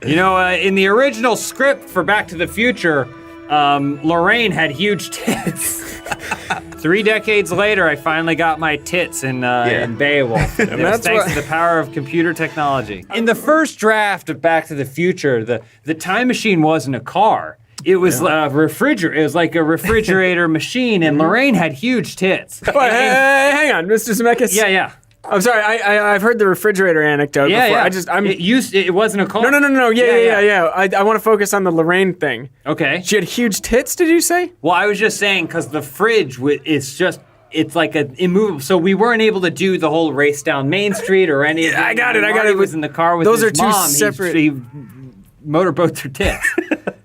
You know, in the original script for Back to the Future, Lorraine had huge tits. 3 decades later, I finally got my tits in Beowulf. And it was thanks to the power of computer technology. In the first draft of Back to the Future, the time machine wasn't a car. It was a refrigerator. It was like a refrigerator machine, and Lorraine had huge tits. Wait, hang on, Mr. Zemeckis. Yeah. I'm sorry. I've heard the refrigerator anecdote before. Yeah. It wasn't a car. No. Yeah. I want to focus on the Lorraine thing. Okay. She had huge tits. Did you say? Well, I was just saying because the fridge it's like an immovable. So we weren't able to do the whole race down Main Street or any of it. I got it. He was in the car with Those his are two mom. separate. He motorboats her tits.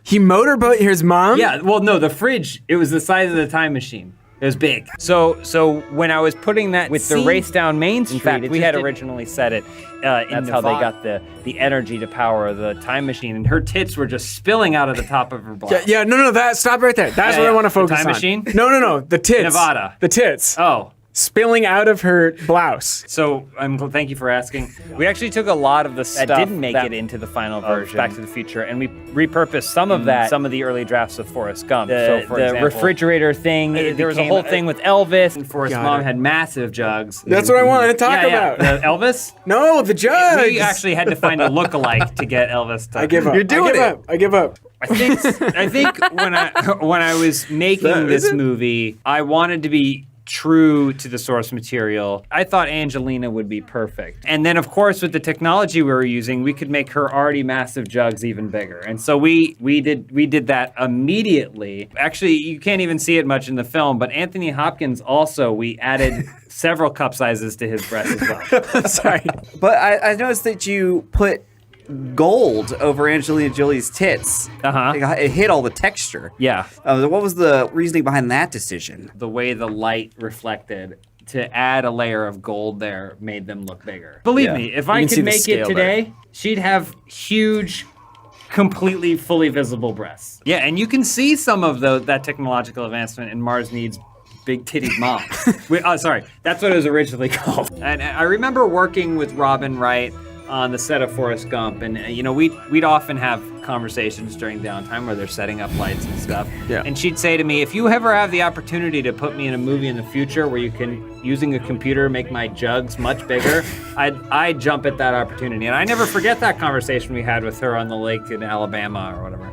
He motorboat his mom? Yeah. Well, no, the fridge. It was the size of the time machine. It was big. So when I was putting that with the race down Main Street, in fact, we had originally said it. That's how they got the energy to power the time machine, and her tits were just spilling out of the top of her blouse. No. Stop right there. That's what I want to focus on. The time machine? No. The tits. Nevada. The tits. Oh. Spilling out of her blouse. So thank you for asking. We actually took a lot of the stuff that didn't make it into the final version, Back to the Future, and we repurposed some of that, some of the early drafts of Forrest Gump. So for example, refrigerator thing, there was a whole thing with Elvis, and Forrest's mom had massive jugs. That's what I wanted to talk about. The Elvis? No, the jugs. We actually had to find a lookalike to get Elvis to. I give up. You're doing it. I give up. I think when I was making this movie, I wanted to be true to the source material. I thought Angelina would be perfect. And then, of course, with the technology we were using, we could make her already massive jugs even bigger. And so we did that immediately. Actually, you can't even see it much in the film, but Anthony Hopkins also, we added several cup sizes to his breast as well. Sorry. But I noticed that you put gold over Angelina Jolie's tits. It hit all the texture. Yeah. What was the reasoning behind that decision? The way the light reflected, to add a layer of gold there made them look bigger. Believe me, if I could make it today, she'd have huge, completely fully visible breasts. Yeah, and you can see some of that technological advancement in Mars Needs Big Titty Mom. Sorry, that's what it was originally called. And I remember working with Robin Wright on the set of Forrest Gump, and we'd often have conversations during downtime where they're setting up lights and stuff. Yeah. And she'd say to me, if you ever have the opportunity to put me in a movie in the future where you can, using a computer, make my jugs much bigger, I'd jump at that opportunity. And I never forget that conversation we had with her on the lake in Alabama or whatever.